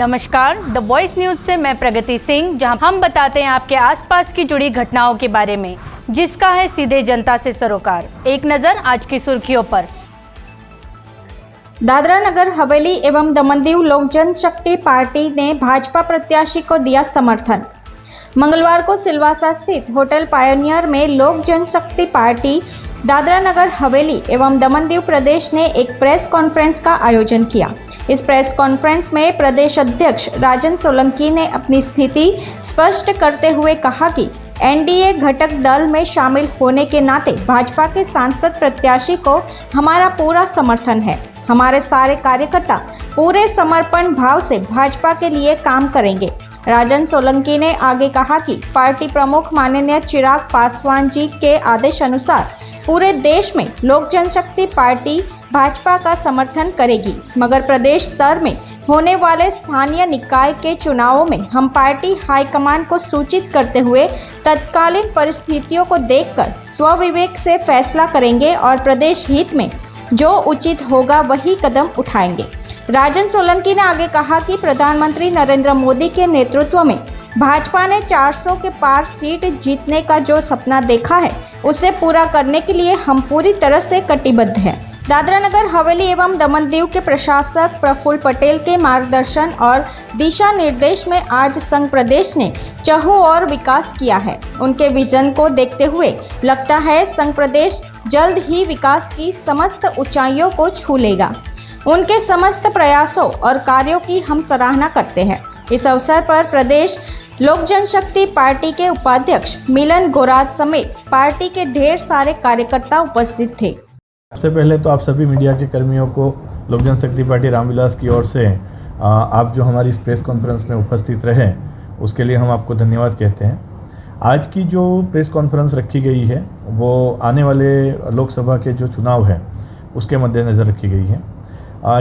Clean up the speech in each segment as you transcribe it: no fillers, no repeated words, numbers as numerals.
नमस्कार, the voice news से मैं प्रगति सिंह, जहां हम बताते हैं आपके आसपास की जुड़ी घटनाओं के बारे में, जिसका है सीधे जनता से सरोकार। एक नजर आज की सुर्खियों पर। दादरा नगर हवेली एवं दमन दीव लोक जनशक्ति पार्टी ने भाजपा प्रत्याशी को दिया समर्थन। मंगलवार को सिलवासा स्थित होटल पायोनियर में लोक जनशक्ति पार्टी दादरा नगर हवेली एवं दमन दीव प्रदेश ने एक प्रेस कॉन्फ्रेंस का आयोजन किया। इस प्रेस कॉन्फ्रेंस में प्रदेश अध्यक्ष राजन सोलंकी ने अपनी स्थिति स्पष्ट करते हुए कहा कि एनडीए घटक दल में शामिल होने के नाते भाजपा के सांसद प्रत्याशी को हमारा पूरा समर्थन है। हमारे सारे कार्यकर्ता पूरे समर्पण भाव से भाजपा के लिए काम करेंगे। राजन सोलंकी ने आगे कहा कि पार्टी प्रमुख माननीय चिराग पासवान जी के आदेश अनुसार पूरे देश में लोक जनशक्ति पार्टी भाजपा का समर्थन करेगी, मगर प्रदेश स्तर में होने वाले स्थानीय निकाय के चुनावों में हम पार्टी हाईकमान को सूचित करते हुए तत्कालीन परिस्थितियों को देखकर स्वविवेक से फैसला करेंगे और प्रदेश हित में जो उचित होगा वही कदम उठाएंगे। राजन सोलंकी ने आगे कहा कि प्रधानमंत्री नरेंद्र मोदी के नेतृत्व में भाजपा ने 400 के पार सीट जीतने का जो सपना देखा है, उसे पूरा करने के लिए हम पूरी तरह से कटिबद्ध हैं। दादरा नगर हवेली एवं दमन दीव के प्रशासक प्रफुल्ल पटेल के मार्गदर्शन और दिशा निर्देश में आज संघ प्रदेश ने चहुं ओर विकास किया है। उनके विजन को देखते हुए लगता है संघ प्रदेश जल्द ही विकास की समस्त ऊंचाइयों को छू लेगा। उनके समस्त प्रयासों और कार्यों की हम सराहना करते हैं। इस अवसर पर प्रदेश लोक जनशक्ति पार्टी के उपाध्यक्ष मिलन गोराद समेत पार्टी के ढेर सारे कार्यकर्ता उपस्थित थे। सबसे पहले तो आप सभी मीडिया के कर्मियों को लोक जनशक्ति पार्टी रामविलास की ओर से आप जो हमारी इस प्रेस कॉन्फ्रेंस में उपस्थित रहे, उसके लिए हम आपको धन्यवाद कहते हैं। आज की जो प्रेस कॉन्फ्रेंस रखी गई है वो आने वाले लोकसभा के जो चुनाव हैं उसके मद्देनज़र रखी गई है।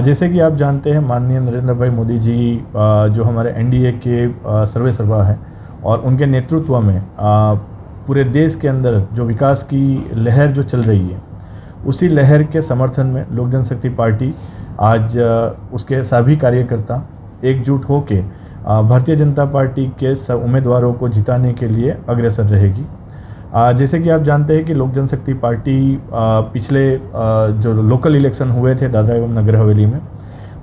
जैसे कि आप जानते हैं, माननीय नरेंद्र भाई मोदी जी जो हमारे एनडीए के सर्वेसर्वा हैं और उनके नेतृत्व में पूरे देश के अंदर जो विकास की लहर जो चल रही है, उसी लहर के समर्थन में लोक जनशक्ति पार्टी आज उसके सभी कार्यकर्ता एकजुट होकर भारतीय जनता पार्टी के उम्मीदवारों को जिताने के लिए अग्रसर रहेगी। जैसे कि आप जानते हैं कि लोक जनशक्ति पार्टी पिछले जो लोकल इलेक्शन हुए थे दादरा एवं नगर हवेली में,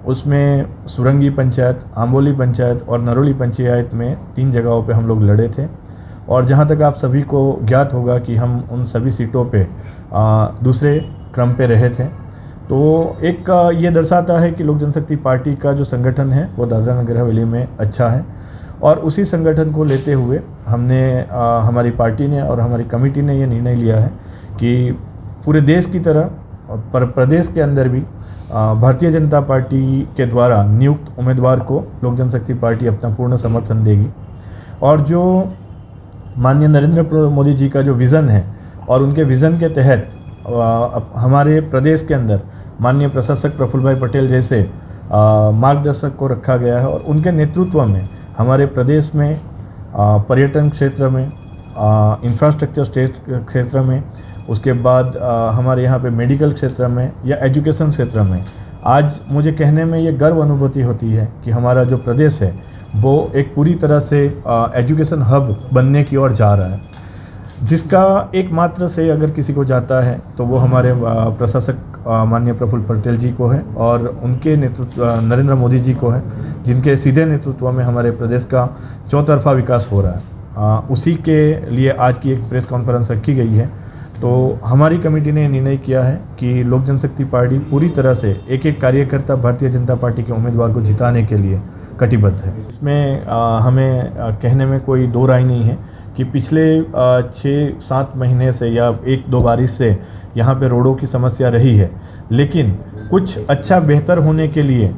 उसमें सुरंगी पंचायत, आंबोली पंचायत और नरोली पंचायत में 3 जगहों पे हम लोग लड़े थे। और जहाँ तक आप सभी को ज्ञात होगा कि हम उन सभी सीटों पे दूसरे क्रम पे रहे थे। तो एक ये दर्शाता है कि लोक जनशक्ति पार्टी का जो संगठन है वो दादरा नगर हवेली में अच्छा है। और उसी संगठन को लेते हुए हमने हमारी पार्टी ने और हमारी कमेटी ने ये निर्णय लिया है कि पूरे देश की तरह पर प्रदेश के अंदर भी भारतीय जनता पार्टी के द्वारा नियुक्त उम्मीदवार को लोक जनशक्ति पार्टी अपना पूर्ण समर्थन देगी। और जो माननीय नरेंद्र मोदी जी का जो विज़न है और उनके विज़न के तहत हमारे प्रदेश के अंदर माननीय प्रशासक प्रफुल्ल भाई पटेल जैसे मार्गदर्शक को रखा गया है और उनके नेतृत्व में हमारे प्रदेश में पर्यटन क्षेत्र में, इंफ्रास्ट्रक्चर क्षेत्र में, उसके बाद हमारे यहाँ पे मेडिकल क्षेत्र में या एजुकेशन क्षेत्र में आज मुझे कहने में ये गर्व अनुभूति होती है कि हमारा जो प्रदेश है वो एक पूरी तरह से एजुकेशन हब बनने की ओर जा रहा है, जिसका एकमात्र से अगर किसी को जाता है तो वो हमारे प्रशासक माननीय प्रफुल्ल पटेल जी को है और उनके नेतृत्व नरेंद्र मोदी जी को है, जिनके सीधे नेतृत्व में हमारे प्रदेश का चौतरफा विकास हो रहा है। उसी के लिए आज की एक प्रेस कॉन्फ्रेंस रखी गई है। तो हमारी कमेटी ने निर्णय किया है कि लोक जनशक्ति पार्टी पूरी तरह से एक एक कार्यकर्ता भारतीय जनता पार्टी के उम्मीदवार को जिताने के लिए कटिबद्ध है। इसमें हमें कहने में कोई दो राय नहीं है कि पिछले 6-7 महीने से या 1-2 बारिश से यहाँ पे रोडों की समस्या रही है, लेकिन कुछ अच्छा बेहतर होने के लिए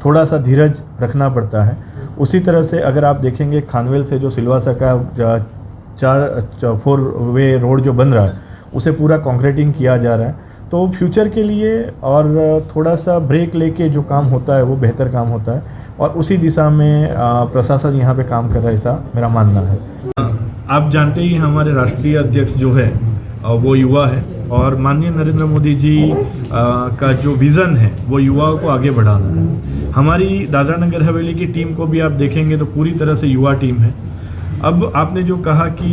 थोड़ा सा धीरज रखना पड़ता है। उसी तरह से अगर आप देखेंगे खानवेल से जो सिलवासा का 4 वे रोड जो बन रहा है उसे पूरा कंक्रीटिंग किया जा रहा है। तो फ्यूचर के लिए और थोड़ा सा ब्रेक लेके जो काम होता है वो बेहतर काम होता है और उसी दिशा में प्रशासन यहाँ पे काम कर रहा है, ऐसा मेरा मानना है। आप जानते ही हमारे राष्ट्रीय अध्यक्ष जो है वो युवा है और माननीय नरेंद्र मोदी जी का जो विज़न है वो युवाओं को आगे बढ़ाना है। हमारी दादरा नगर हवेली की टीम को भी आप देखेंगे तो पूरी तरह से युवा टीम है। अब आपने जो कहा कि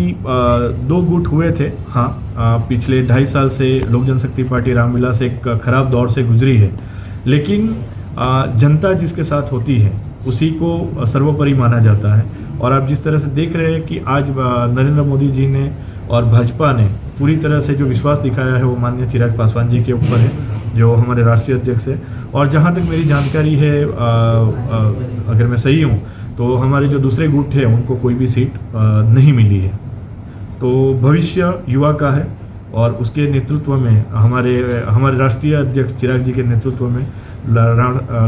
2 गुट हुए थे, हाँ, पिछले 2.5 साल से लोक जनशक्ति पार्टी रामविलास एक खराब दौर से गुजरी है, लेकिन जनता जिसके साथ होती है उसी को सर्वोपरि माना जाता है। और आप जिस तरह से देख रहे हैं कि आज नरेंद्र मोदी जी ने और भाजपा ने पूरी तरह से जो विश्वास दिखाया है वो माननीय चिराग पासवान जी के ऊपर है, जो हमारे राष्ट्रीय अध्यक्ष है। और जहाँ तक मेरी जानकारी है, अगर मैं सही हूँ तो हमारे जो दूसरे गुट है उनको कोई भी सीट नहीं मिली है। तो भविष्य युवा का है और उसके नेतृत्व में हमारे राष्ट्रीय अध्यक्ष चिराग जी के नेतृत्व में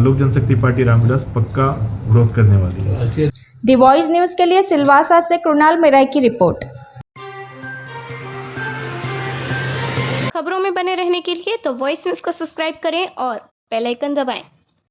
लोक जनशक्ति पार्टी रामविलास पक्का ग्रोथ करने वाली है। दी वॉइस न्यूज़ के लिए सिलवासा से कृणाल मेराई की रिपोर्ट। खबरों में बने रहने के लिए तो वॉइस न्यूज़ को सब्सक्राइब करें और बेल आइकन दबाएं।